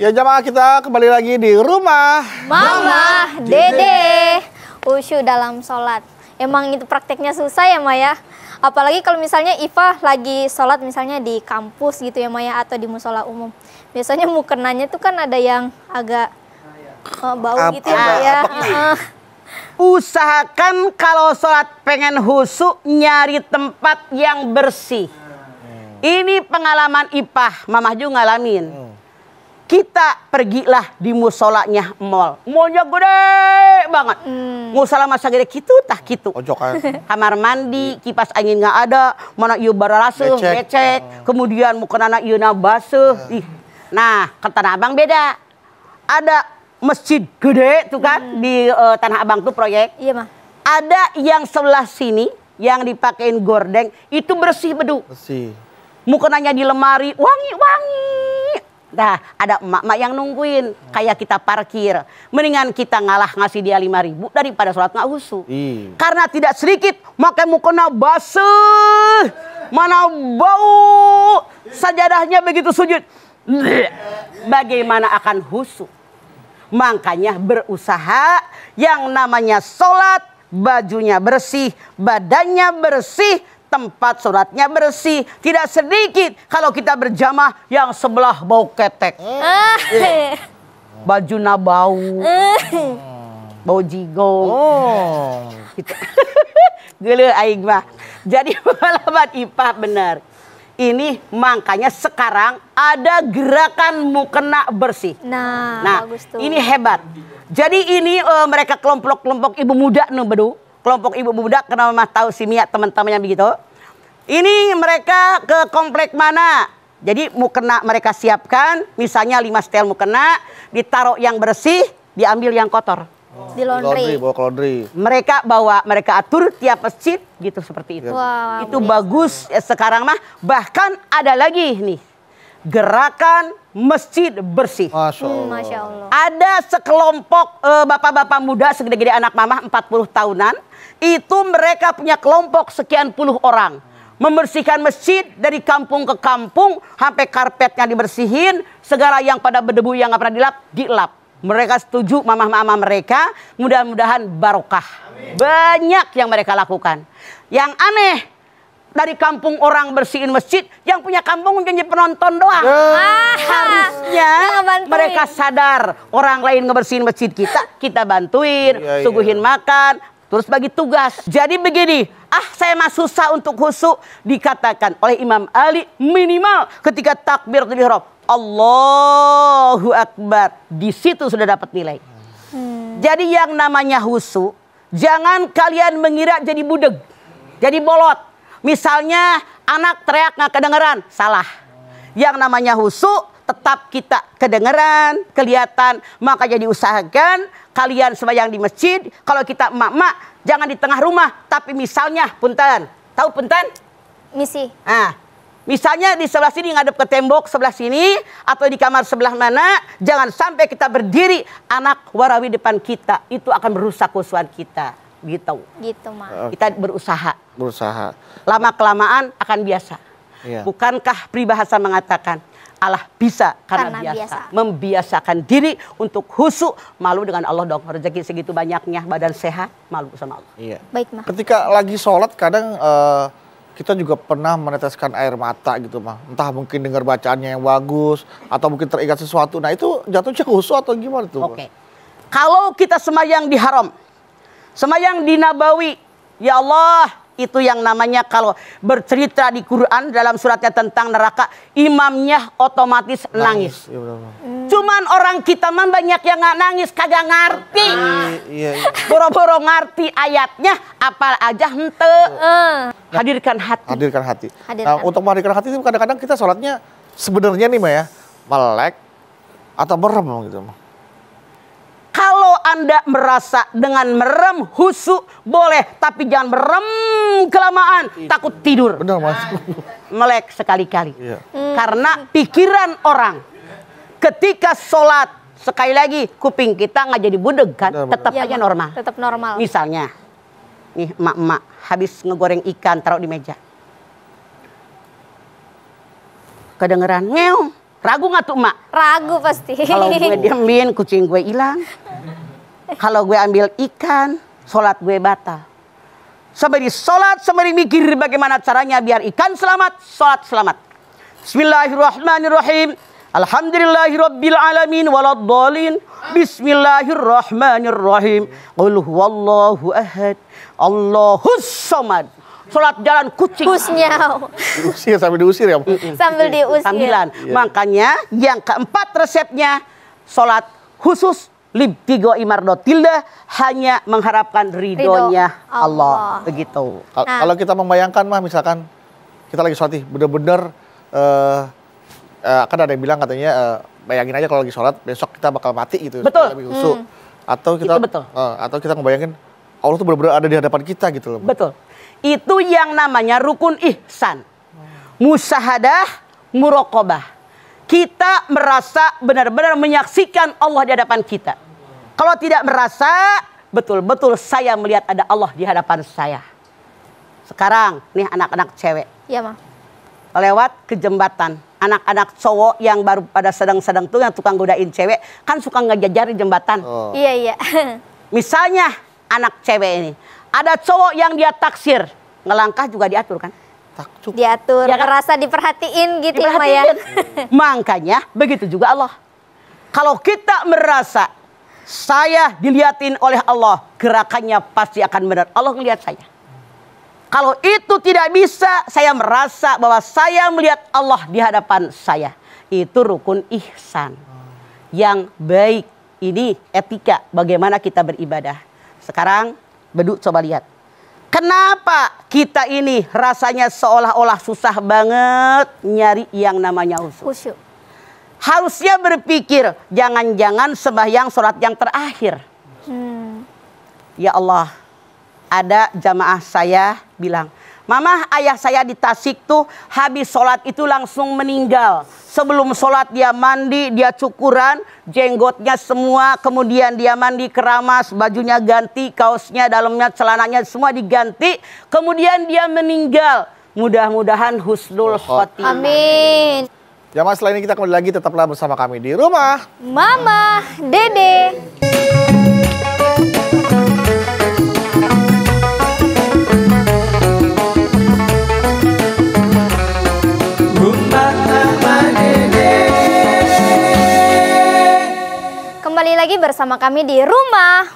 Ya jamaah, kita kembali lagi di rumah Mama Dede. Khusyuk dalam sholat. Emang itu prakteknya susah ya Maya. Apalagi kalau misalnya Iva lagi sholat misalnya di kampus gitu ya Maya, atau di musola umum. Biasanya mukenanya tuh kan ada yang agak bau gitu ya Maya. Usahakan kalau sholat pengen khusyuk nyari tempat yang bersih. Ini pengalaman Ipah, Mamah juga ngalamin. Kita pergilah di musolanya mall. Mallnya gede banget. Musola masa gede gitu tah gitu. Kamar mandi, kipas angin nggak ada, mana ieu bara raseuh, becek. Kemudian mukenana ieuna baseuh. Nah, ke Tanah Abang beda. Ada masjid gede tuh kan di Tanah Abang tuh proyek. Iya mah. Ada yang sebelah sini yang dipakein gordeng itu bersih bedu. bersih. Mukenanya di lemari wangi-wangi. Nah, ada emak-emak yang nungguin, kayak kita parkir. Mendingan kita ngalah ngasih dia 5.000 daripada sholat nggak khusyuk. Karena tidak sedikit, makai mukena basah, mana bau, sajadahnya begitu sujud. Bagaimana akan khusyuk? Makanya berusaha yang namanya sholat, bajunya bersih, badannya bersih, tempat sholatnya bersih. Tidak sedikit kalau kita berjamaah yang sebelah bau ketek. Bajunya bau. Bau jigong. Gitu. Gele aing mah. Jadi pengalaman Ipah benar. Ini makanya sekarang ada gerakan mukena bersih. Nah bagus tuh. Ini hebat. Jadi ini mereka kelompok-kelompok ibu muda nih bedu. Kelompok ibu muda, kenapa mah tahu si Mia teman-temannya begitu. Ini mereka ke komplek mana? Jadi mukena mereka siapkan, misalnya 5 setel mukena, ditaruh yang bersih, diambil yang kotor. Di laundry. Bawa ke laundry. Mereka atur tiap masjid gitu seperti itu. Wow, itu bagus sekarang mah. Bahkan ada lagi nih, gerakan masjid bersih. Masya Allah. Ada sekelompok bapak-bapak muda segede-gede anak mamah 40 tahunan. Itu mereka punya kelompok sekian puluh orang. Membersihkan masjid dari kampung ke kampung. Sampai karpetnya dibersihin. Segala yang pada berdebu yang gak pernah dilap. Mereka setuju mamah-mamah mereka. Mudah-mudahan barokah. Banyak yang mereka lakukan. Yang aneh, dari kampung orang bersihin masjid, yang punya kampung jadi penonton doang. Harusnya mereka sadar orang lain ngebersihin masjid kita bantuin, suguhin makan, terus bagi tugas. Jadi begini, saya mah susah untuk khusyuk, dikatakan oleh Imam Ali minimal ketika takbiratul ihram, Allahu Akbar, di situ sudah dapat nilai. Jadi yang namanya khusyuk, jangan kalian mengira jadi budeg, jadi bolot. Misalnya anak teriak nggak kedengeran, salah. Yang namanya khusyuk tetap kita kedengeran, kelihatan. Maka jadi usahakan kalian sembahyang di masjid. Kalau kita emak-emak jangan di tengah rumah, tapi misalnya punten, tahu punten? Misi. Misalnya di sebelah sini ngadep ke tembok sebelah sini atau di kamar sebelah mana, jangan sampai kita berdiri anak warawi depan kita, itu akan merusak khusyuan kita. Gitu mah. Kita berusaha. Lama kelamaan akan biasa. Bukankah peribahasa mengatakan Allah bisa karena biasa. Membiasakan diri untuk khusyuk. Malu dengan Allah dong. Rezeki segitu banyaknya, badan sehat, malu sama Allah. Baik mah. Ketika lagi sholat kadang kita juga pernah meneteskan air mata gitu mah. Entah mungkin dengar bacaannya yang bagus atau mungkin teringat sesuatu. Nah itu jatuhnya khusyuk atau gimana tuh? Kalau kita sembahyang di haram, sembahyang di Nabawi, ya Allah, itu yang namanya kalau bercerita di Quran dalam suratnya tentang neraka, imamnya otomatis nangis. Cuman orang kita mah banyak yang nggak nangis, kagak ngerti. Boro-boro ngerti ayatnya, apal aja hente. Hadirkan hati. Nah untuk menghadirkan hati itu kadang-kadang kita sholatnya sebenarnya nih Maya, melek atau merem gitu. Kalau Anda merasa dengan merem khusyuk boleh, tapi jangan merem kelamaan, takut tidur. Benar Mas. Melek sekali-kali. Karena pikiran orang ketika sholat, sekali lagi kuping kita nggak jadi budeg kan, tetap aja normal. Tetap normal. Misalnya, nih emak-emak habis ngegoreng ikan taruh di meja. Kedengeran ngeong. Ragu nggak tuh emak? Ragu pasti. Kalau gue diemin, kucing gue hilang. Kalau gue ambil ikan, sholat gue batal. Sampai di sholat, sampai mikir bagaimana caranya biar ikan selamat, sholat selamat. Bismillahirrahmanirrahim. Alhamdulillahirabbil alamin waladdallin. Bismillahirrahmanirrahim. Qul huwallahu ahad. Allahus samad. Sholat jalan kucing. Husnyau. Diusir sampai diusir ya. Sambil diusir. Sambilan. Makanya yang keempat resepnya sholat khusus libtigo imardotillah, hanya mengharapkan ridhonya Allah. Begitu. Kalau kita membayangkan mah, misalkan kita lagi sholat nih, bener-bener kan ada yang bilang katanya bayangin aja kalau lagi sholat besok kita bakal mati gitu. Betul. Lebih khusyuk. Atau kita betul. Atau kita ngebayangin Allah tuh bener-bener ada di hadapan kita gitu loh. Betul. Itu yang namanya rukun ihsan. Musahadah, muraqabah. Kita merasa benar-benar menyaksikan Allah di hadapan kita. Kalau tidak merasa, betul-betul saya melihat ada Allah di hadapan saya. Sekarang, nih anak-anak cewek. Iya, Ma. Lewat ke jembatan. Anak-anak cowok yang baru pada sedang-sedang tuh yang tukang godain cewek. Kan suka ngejajari jembatan. Oh. Iya, iya. Misalnya anak cewek ini. Ada cowok yang dia taksir. Ngelangkah juga diatur kan? Takjub. Diatur, Ya kan? merasa diperhatiin gitu ya, Ma ya. Makanya begitu juga Allah. Kalau kita merasa saya dilihatin oleh Allah, gerakannya pasti akan benar. Allah melihat saya. Kalau itu tidak bisa, saya merasa bahwa saya melihat Allah di hadapan saya. Itu rukun ihsan. Yang baik. Ini etika bagaimana kita beribadah. Sekarang, Bedu coba lihat. Kenapa kita ini rasanya seolah-olah susah banget nyari yang namanya khusyuk? Harusnya berpikir, jangan-jangan sembahyang sholat yang terakhir. Ya Allah, ada jamaah saya bilang, Mama, ayah saya di Tasik tuh habis sholat itu langsung meninggal. Sebelum sholat dia mandi, dia cukuran, jenggotnya semua, kemudian dia mandi keramas, bajunya ganti, kaosnya, dalamnya, celananya semua diganti. Kemudian dia meninggal. Mudah-mudahan husnul khotimah. Amin. Ya Mas, setelah ini kita kembali lagi, tetaplah bersama kami di Rumah Mama Dede. Kembali lagi bersama kami di Rumah